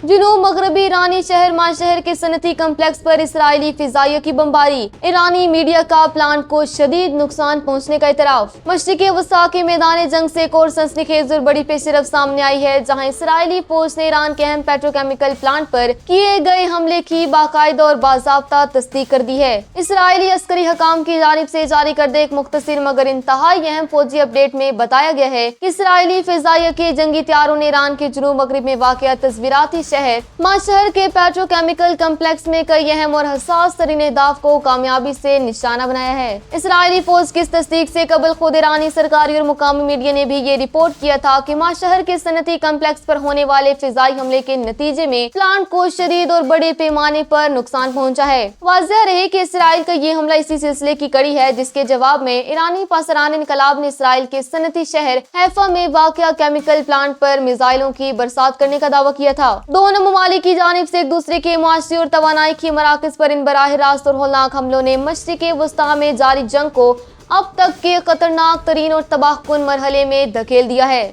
جنوب مغربی ایرانی شہر ماشہر کے صنعتی کمپلیکس پر اسرائیلی فضائیہ کی بمباری، ایرانی میڈیا کا پلانٹ کو شدید نقصان پہنچنے کا اعتراف۔ مشرقی وسطی کے میدان جنگ سے ایک اور سنسنی اور بڑی پیش رفت سامنے آئی ہے، جہاں اسرائیلی فوج نے ایران کے اہم پیٹروکیمیکل پلانٹ پر کیے گئے حملے کی باقاعدہ اور باضابطہ تصدیق کر دی ہے۔ اسرائیلی عسکری حکام کی جانب سے جاری کردہ ایک مختصر مگر انتہائی اہم فوجی اپ ڈیٹ میں بتایا گیا ہے کہ اسرائیلی فضائیہ کے جنگی طیاروں نے ایران کے جنوب مغرب میں واقع تصویراتی شہر ماشہر کے پیٹروکیمیکل کمپلیکس میں کئی اہم اور حساس ترین اہداف کو کامیابی سے نشانہ بنایا ہے۔ اسرائیلی فوج کی اس تصدیق سے قبل خود ایرانی سرکاری اور مقامی میڈیا نے بھی یہ رپورٹ کیا تھا کہ ماشہر کے صنعتی کمپلیکس پر ہونے والے فضائی حملے کے نتیجے میں پلانٹ کو شدید اور بڑے پیمانے پر نقصان پہنچا ہے۔ واضح رہے کہ اسرائیل کا یہ حملہ اسی سلسلے کی کڑی ہے جس کے جواب میں ایرانی پاسداران انقلاب نے اسرائیل کے صنعتی شہر حیفا میں واقع کیمیکل پلانٹ پر میزائلوں کی برسات کرنے کا دعویٰ کیا تھا۔ دونوں ممالک کی جانب سے ایک دوسرے کے معاشی اور توانائی کی مراکز پر ان براہ راست اور ہولناک حملوں نے مشرق وسطی میں جاری جنگ کو اب تک کے خطرناک ترین اور تباہ کن مرحلے میں دھکیل دیا ہے۔